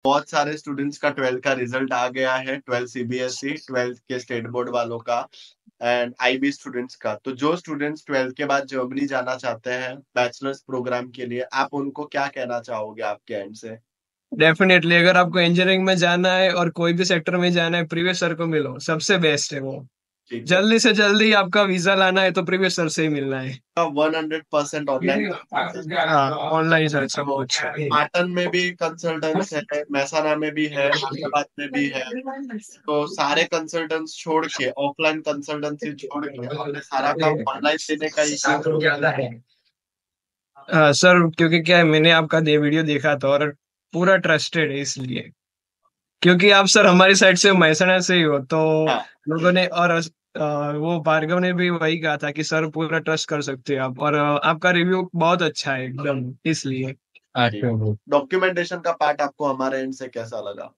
बहुत सारे स्टूडेंट्स का 12th का रिजल्ट आ गया है, 12th सीबीएसई, 12th के स्टेट बोर्ड वालों का एंड आईबी स्टूडेंट्स का। तो जो स्टूडेंट्स 12th के बाद जर्मनी जाना चाहते हैं बैचलर्स प्रोग्राम के लिए, आप उनको क्या कहना चाहोगे आपके एंड से? डेफिनेटली अगर आपको इंजीनियरिंग में जाना है और कोई भी सेक्टर में जाना है, प्रीवियस सर को मिलो, सबसे बेस्ट है वो। ठीक है। जल्दी से जल्दी आपका वीजा लाना है तो प्रीवियस सर से ही मिलना है। 100% ऑनलाइन। हाँ, ऑनलाइन सर सब तो कुछ है। पाटन में भी कंसल्टेंट्स है, महसाना में भी है, हैदराबाद में भी है। तो सारे कंसल्टेंट्स छोड़ के, ऑफलाइन कंसल्टेंसी छोड़ के अपने सारा काम ऑनलाइन देने का ही क्यों? हाँ सर, क्योंकि क्या है, मैंने आपका ये वीडियो देखा था और पूरा ट्रस्टेड है इसलिए। क्योंकि आप सर हमारी साइड से महसाणा से ही हो तो हाँ। लोगों ने और वो भार्गव ने भी वही कहा था कि सर पूरा ट्रस्ट कर सकते हो आप, और आपका रिव्यू बहुत अच्छा है एकदम, इसलिए। डॉक्यूमेंटेशन का पार्ट आपको हमारे एंड से कैसा लगा?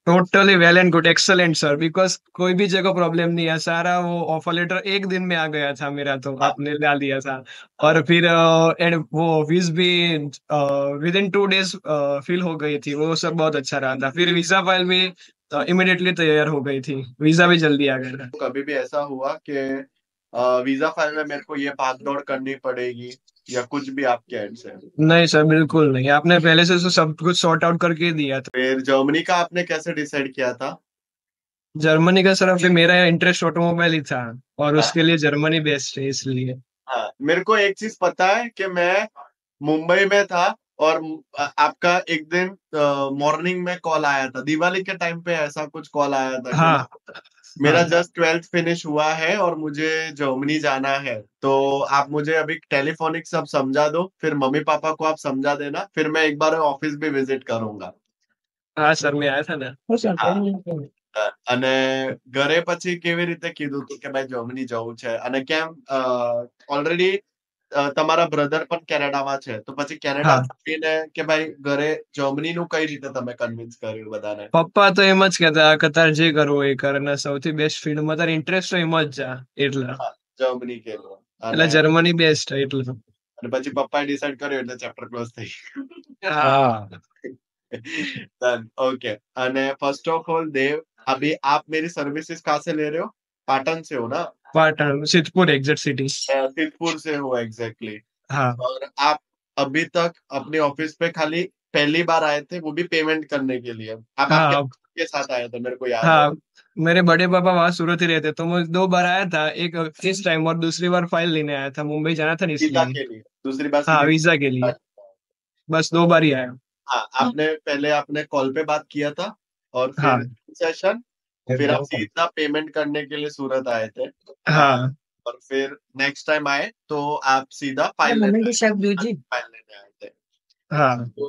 Totally well and good, excellent sir, because कोई भी जगह प्रॉब्लम नहीं है, सारा वो ऑफर लेटर एक दिन में आ गया था मेरा, तो हाँ। आपने डाल दिया था। हाँ। और फिर एंड वो फीस भी विद इन 2 डेज फिल हो गई थी, वो सब बहुत अच्छा रहा था। फिर वीजा फाइल भी इमिडिएटली तैयार हो गई थी, वीजा भी जल्दी आ गया था। तो कभी भी ऐसा हुआ कि वीजा फाइल में मेरे को ये भाग दौड़ करनी पड़ेगी या कुछ भी आपके एंड से? नहीं सर, बिल्कुल नहीं, आपने पहले से तो सब कुछ सॉर्ट आउट करके दिया था। फिर जर्मनी का आपने कैसे डिसाइड किया था? जर्मनी का सर, अभी मेरा इंटरेस्ट ऑटोमोबाइल ही था और हाँ। उसके लिए जर्मनी बेस्ट है इसलिए। हाँ, मेरे को एक चीज पता है कि मैं मुंबई में था और आपका एक दिन मॉर्निंग में कॉल आया था, दिवाली के टाइम पे ऐसा कुछ कॉल आया था कि हाँ मेरा हाँ। जस्ट 12th फिनिश हुआ है और मुझे जर्मनी जाना है, तो आप मुझे अभी टेलीफोनिक सब समझा दो, फिर मम्मी पापा को आप समझा देना, फिर मैं एक बार ऑफिस भी विजिट करूंगा। हाँ सर, मैं आया था ना। હા। અને ઘરે પછી કેવી રીતે કીધું તું કે ભાઈ જર્મની જવું છે, અને કેમ ઓલરેડી તમારા બ્રધર પણ કેનેડામાં છે, તો પછી કેનેડા हाँ, છોડીને કે ભાઈ ઘરે જર્મનીનું કઈ રીતે તમે કન્વિન્સ કર્યું બધાને? પપ્પા તો એમ જ કહેતા કે તારે જે કરવું હોય એ કર, અને સૌથી બેસ્ટ ફિલ્ડમાં તારે ઇન્ટરેસ્ટ હોય એમાં જ જા, એટલે હા, જર્મની કેવું? એટલે અને જર્મની બેસ્ટ એટલે. અને પછી પપ્પાએ ડિસાઈડ કર્યું એટલે ચેપ્ટર ક્લોઝ થઈ हाँ, डन। ओके। અને फर्स्ट ऑफ ऑल देव, अभी आप मेरी सर्विसेज कहाँ से ले रहे हो? पाटन से हो ना? Patan Siddhpur exact city. सिद्धपुर से हो एग्जैक्टली। हाँ और आप अभी तक अपने ऑफिस पे खाली पहली बार आए थे, वो भी पेमेंट करने के लिए। आप आपके हाँ के साथ आए थे, मेरे को याद है। हाँ, मेरे बड़े पापा वहां सूरत ही रहते, तो मैं 2 बार आया था, एक इस टाइम और दूसरी बार फाइल लेने आया था, मुंबई जाना था ना वीजा इसलिए। के लिए दूसरी बार हाँ, सीधी। वीजा के लिए बस 2 बार ही आया। हाँ, आपने पहले आपने कॉल पे बात किया था और फिर हाँ सेशन, फिर आप सीधा पेमेंट करने के लिए सूरत आए थे। हाँ और फिर नेक्स्ट टाइम आए तो आप सीधा फाइल फाइल लेने आए थे। हाँ तो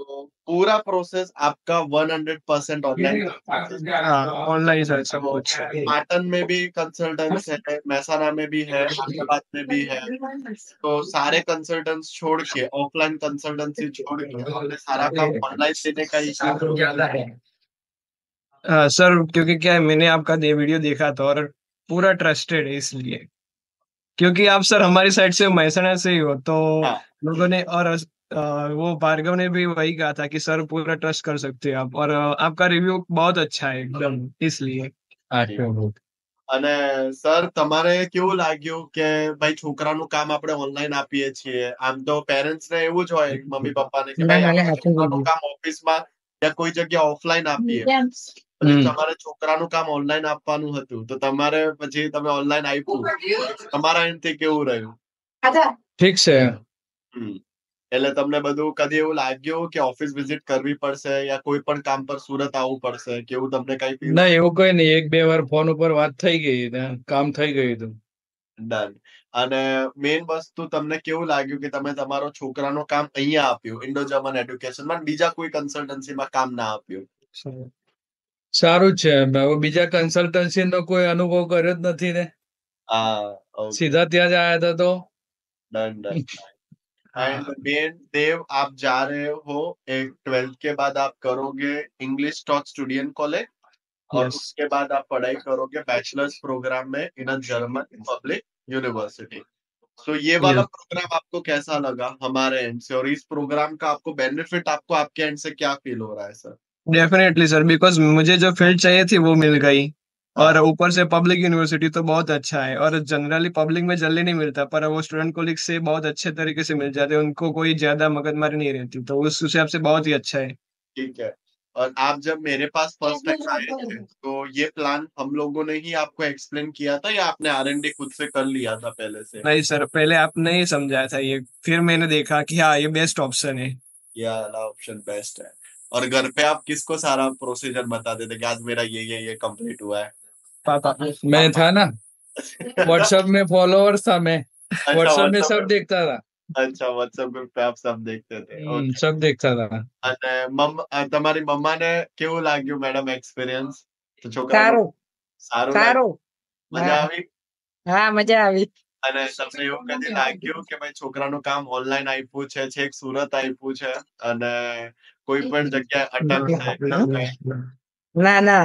पूरा प्रोसेस आपका 100% ऑनलाइन प्रोसेस। हाँ, ऑनलाइन सर सब तो कुछ है। पाटन में भी कंसल्टेंट्स है, महसाना में भी है, हैदराबाद में भी है। तो सारे कंसल्टेंट्स छोड़ के, ऑफलाइन कंसल्टेंसी छोड़ के अपने सारा काम ऑनलाइन देने का ही क्यों? हाँ सर, क्योंकि क्या है, मैंने आपका ये वीडियो देखा था और पूरा ट्रस्टेड है इसलिए। क्योंकि आप सर हमारी साइड से महसाणा से ही हो तो हाँ। लोगों ने और वो भार्गव ने भी वही कहा था कि सर पूरा ट्रस्ट कर सकते हो आप, और आपका रिव्यू बहुत अच्छा है एकदम, इसलिए। અને સર તમારે કેવું લાગ્યું કે ભાઈ છોકરાનું કામ આપણે ઓનલાइन આપીએ છીએ? આમ તો પેરેન્ટ્સ ને એવું જ હોય, મમ્મી પપ્પાને, કે ભાઈ આપણે છોકરાનું કામ ઓફિસમાં या કોઈ જગ્યા ઓફલાइन આપીએ, પછી હમ તમારે છોકરાનું કામ ઓનલાइन આપવાનું હતું, તો તમારે પછી તમે ઓનલાइन આપ્યું, તમારા એન્ડથી કેવું રહ્યું? ठीक से। હમ। એટલે તમને બધું કદી એવું લાગ્યું કે ઓફિસ વિઝિટ કરવી પડશે या કોઈ પણ કામ પર સુરત આવવું પડશે, કેવું તમને કઈ ફીલ? ના, એવું કઈ નહીં, 1-2 વાર ફોન ઉપર વાત થઈ ગઈ ને કામ થઈ ગયું હતું. ડન। અને મેઇન વસ્તુ તમને કેવું લાગ્યું કે તમે તમારો છોકરાનું કામ અહીંયા આપ્યું, ઇન્ડો જર્મન એડ્યુકેશનમાં, બીજા કોઈ કન્સલ્ટન્સીમાં કામ ના આપ્યું? સારું જ છે, હવે બીજા કન્સલ્ટન્સી નો કોઈ અનુભવ કર્યો જ નથી ને, હા। ओके। સીધા ત્યાં જ આયા હતા તો। Done done. हाँ। एंड मेन देव, आप जा रहे हो, एक 12th के बाद आप करोगे इंग्लिश टॉक स्टूडेंट कॉलेज, और यस। उसके बाद आप पढ़ाई करोगे बैचलर्स प्रोग्राम में इन अ जर्मन पब्लिक यूनिवर्सिटी। तो ये वाला यस प्रोग्राम आपको कैसा लगा हमारे एंड से, और इस प्रोग्राम का आपको बेनिफिट आपको आपके एंड से क्या फील हो रहा है सर? डेफिनेटली सर, बिकॉज मुझे जो फील्ड चाहिए थी वो मिल गई। और हाँ, ऊपर से पब्लिक यूनिवर्सिटी तो बहुत अच्छा है, और जनरली पब्लिक में जल्दी नहीं मिलता, पर वो स्टूडेंट कोलिग से बहुत अच्छे तरीके से मिल जाते हैं, उनको कोई ज्यादा मगजमारी नहीं रहती, तो उस हिसाब से बहुत ही अच्छा है। ठीक है। और आप जब मेरे पास फर्स्ट टाइम आए थे तो ये प्लान हम लोगों ने ही आपको एक्सप्लेन किया था या आपने R&D खुद से कर लिया था पहले से? नहीं सर, पहले आपने ही समझाया था ये, फिर मैंने देखा कि हाँ ये बेस्ट ऑप्शन है। ये वाला ऑप्शन बेस्ट है। और घर पे आप किसको सारा प्रोसीजर बता देते कि आज मेरा ये कंप्लीट हुआ है? पापा। मैं पापा। था ना, व्हाट्सएप में फॉलोअर्स था मैं, अच्छा, व्हाट्सएप में व्हाट्सएप सब पे। देखता था। अच्छा, व्हाट्सएप ग्रुप पे आप सब देखते थे, ओके। सब देखता था। અને તમારી મમ્માને કેવું લાગ્યું મેડમ એક્સપિરિયન્સ? તો છોકરાનું સારું સારું લાગ્યું? સારું મજા હા આવી? હા મજા આવી અને તમને એવું કદી લાગ્યું કે ભાઈ છોકરાનું કામ ઓનલાઈન આપ્યું છે, છેક સુરત આપ્યું છે અને કોઈ પણ જગ્યાએ અટકશે કે એવું કાંઈ? ના ના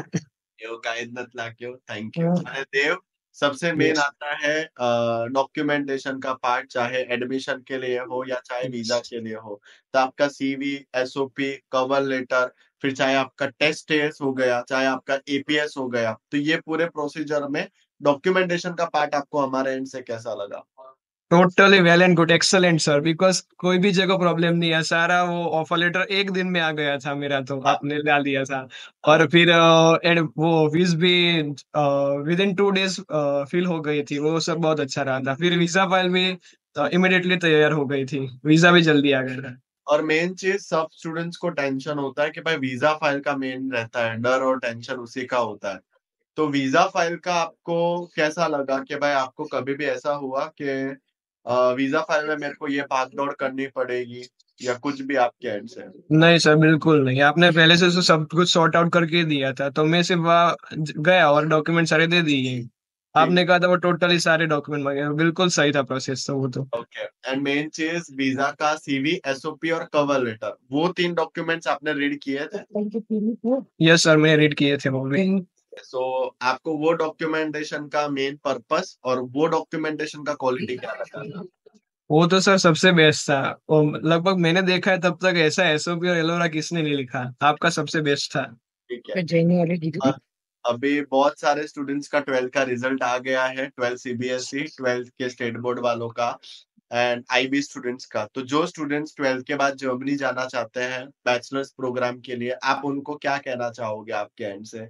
એવું કાંઈ જ નથી લાગ્યું? Thank you. અને देव, सबसे मेन आता है डॉक्यूमेंटेशन का पार्ट, चाहे एडमिशन के लिए हो या चाहे वीजा के लिए हो। तो आपका सीवी, एसओपी, कवर लेटर, फिर चाहे आपका टेस्ट केस हो गया, चाहे आपका एपीएस हो गया, तो ये पूरे प्रोसीजर में डॉक्यूमेंटेशन का पार्ट आपको हमारे एंड से कैसा लगा? Totally well and good, excellent sir, because कोई भी जगह प्रॉब्लम नहीं है, सारा वो ऑफर लेटर एक दिन में आ गया था मेरा, तो हाँ, आपने डाल दिया था। हाँ, और फिर एंड वो फीस भी विद इन 2 डेज फिल हो गई थी, वो सब बहुत अच्छा रहा था। फिर वीजा फाइल भी इमिडिएटली तैयार हो गई थी, वीजा भी जल्दी आ गया था। और मेन चीज सब स्टूडेंट्स को टेंशन होता है कि भाई वीजा फाइल का मेन रहता है, डर और टेंशन उसी का होता है। तो वीजा फाइल का आपको कैसा लगा कि भाई आपको कभी भी ऐसा हुआ कि वीजा फाइल में मेरे को ये भाग दौड़ करनी पड़ेगी या कुछ भी आपके एंड से? नहीं सर, बिल्कुल नहीं, आपने पहले से तो सब कुछ सॉर्ट आउट करके दिया था, तो मैं सिर्फ वहाँ गया और डॉक्यूमेंट सारे दे दिए। ठीक। आपने कहा था वो टोटली सारे डॉक्यूमेंट मांगे, बिल्कुल सही था प्रोसेस, तो वो तो। ओके। एंड मेन चीज वीजा का सीवी, एसओपी और कवर लेटर, वो 3 डॉक्यूमेंट्स आपने रीड किए थे? यस सर, मैंने रीड किए थे वो भी। सो आपको वो डॉक्यूमेंटेशन का मेन पर्पस और वो डॉक्यूमेंटेशन का क्वालिटी क्या लगा था? वो तो सर सबसे बेस्ट था। वो लगभग मैंने देखा है तब तक ऐसा एसओपी और एलोरा किसने नहीं लिखा, आपका सबसे बेस्ट था। ठीक है। જઈને વાલે કીધું अभी बहुत सारे स्टूडेंट्स का 12th का रिजल्ट आ गया है, 12th सीबीएसई, 12th के स्टेट बोर्ड वालों का एंड आईबी स्टूडेंट्स का। तो जो स्टूडेंट्स 12th के बाद जर्मनी जाना चाहते हैं बैचलर्स प्रोग्राम के लिए, आप उनको क्या कहना चाहोगे आपके एंड से?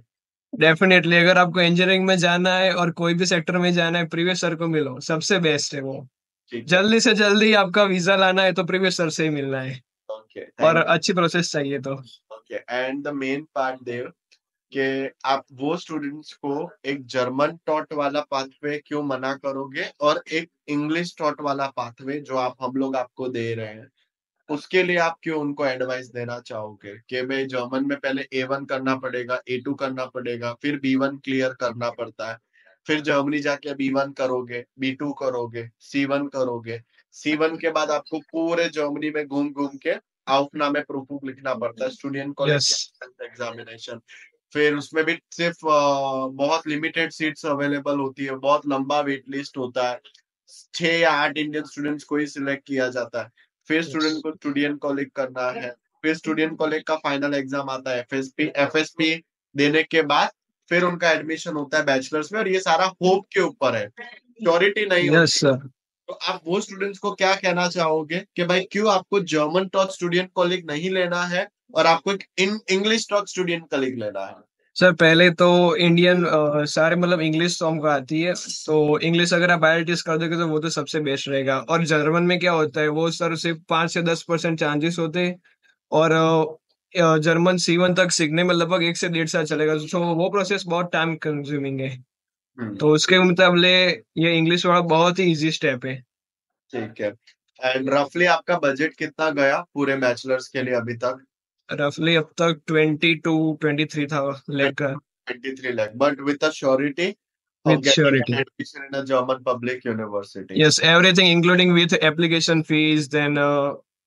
डेफिनेटली, अगर आपको इंजीनियरिंग में जाना है और कोई भी सेक्टर में जाना है, प्रीवियस सर को मिलो, सबसे बेस्ट है वो। ठीक है। जल्दी से जल्दी आपका वीजा लाना है तो प्रीवियस सर से ही मिलना है, ओके, और थैंक अच्छी प्रोसेस चाहिए तो। Okay. And the main part देव, कि आप वो स्टूडेंट्स को एक जर्मन टॉट वाला पाथवे क्यों मना करोगे और एक इंग्लिश टॉट वाला पाथवे जो आप हम लोग आपको दे रहे हैं, उसके लिए आप क्यों उनको एडवाइस देना चाहोगे कि भाई जर्मन में पहले A1 करना पड़ेगा, A2 करना पड़ेगा, फिर B1 क्लियर करना पड़ता है, फिर जर्मनी जाके B1 करोगे, B2 करोगे, C1 करोगे, C1 के बाद आपको पूरे जर्मनी में घूम घूम के aufnahme प्रूफ लिखना पड़ता है, स्टूडेंट यस। College examination. फिर उसमें भी सिर्फ बहुत लिमिटेड सीट्स अवेलेबल होती है, बहुत लंबा वेट लिस्ट होता है, 6 या 8 इंडियन स्टूडेंट्स को ही सिलेक्ट किया जाता है। फिर स्टूडेंट को स्टूडेंट कॉलेज करना है, फिर स्टूडेंट कॉलेज का फाइनल एग्जाम आता है, एफएसपी देने के बाद फिर उनका एडमिशन होता है बैचलर्स में, और ये सारा होप के ऊपर है, श्योरिटी नहीं यस होती। सर। तो आप वो स्टूडेंट्स को क्या कहना चाहोगे कि भाई क्यों आपको जर्मन टॉक स्टूडेंट कॉलेज नहीं लेना है और आपको एक इंग्लिश टॉक स्टूडेंट कॉलेज लेना है? सर पहले तो इंडियन सारे मतलब इंग्लिश तो हमको आती है, तो इंग्लिश अगर आप IELTS कर दोगे तो वो तो सबसे बेस्ट रहेगा। और जर्मन में क्या होता है, वो सर सिर्फ 5 से 10% चांसेस होते हैं, और जर्मन C1 तक सीखने में लगभग 1 से 1.5 साल चलेगा, तो वो प्रोसेस बहुत टाइम कंज्यूमिंग है। हम्म, तो उसके मुकाबले ये इंग्लिश वाला बहुत ही इजी स्टेप है। ठीक है। एंड रफली आपका बजट कितना गया पूरे बैचलर्स के लिए अभी तक? रफली अब तक 22-23 था लेकर। 23 lakh, but with the surety of with getting an surety. admission in a German public university. Yes, everything including with application fees, then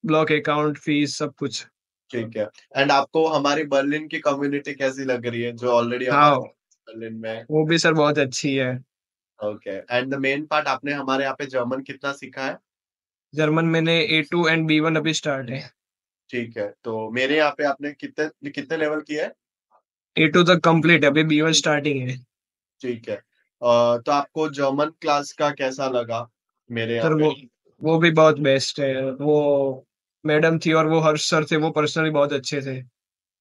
block account fees, सब कुछ। ठीक है। एंड आपको हमारी बर्लिन की कम्युनिटी कैसी लग रही है जो ऑलरेडी हाँ, हमारे बर्लिन में है? वो भी सर बहुत अच्छी है। Okay. And the main part, आपने हमारे यहाँ पे जर्मन कितना सीखा है? जर्मन मैंने A2 एंड B1 अभी स्टार्ट है। ठीक है, तो मेरे यहाँ पे आपने कितने कितने लेवल किया है? A2 तक कंप्लीट है, अभी B1 स्टार्टिंग है। ठीक है। तो आपको जर्मन क्लास का कैसा लगा मेरे यहाँ सर पे? वो भी बहुत बेस्ट है। वो मैडम थी और वो हर्ष सर थे, वो पर्सनली बहुत अच्छे थे।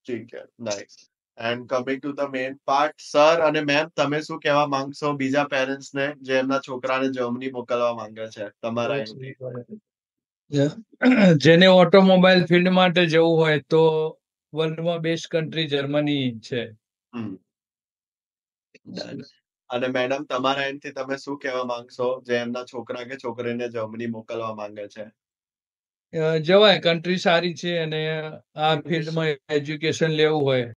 ठीक है, nice. And coming to the main part, sir અને મેમ તમે શું કહેવા માંગશો બીજા પેરેન્ટ્સને જે એમના છોકરાને જર્મની મોકલવા માંગે છે તમારા એન્ડથી? જેને ઓટોમોબાઈલ ફિલ્ડ માટે જવું હોય તો વર્લ્ડમાં બેસ્ટ કન્ટ્રી જર્મની છે. હમ. Done. અને મેડમ તમારા એન્ડથી તમે શું કહેવા માંગશો જે એમના છોકરા કે છોકરીને જર્મની મોકલવા માંગે છે? જવાય, કન્ટ્રી સારી છે અને આ ફિલ્ડમાં એજ્યુકેશન લેવું હોય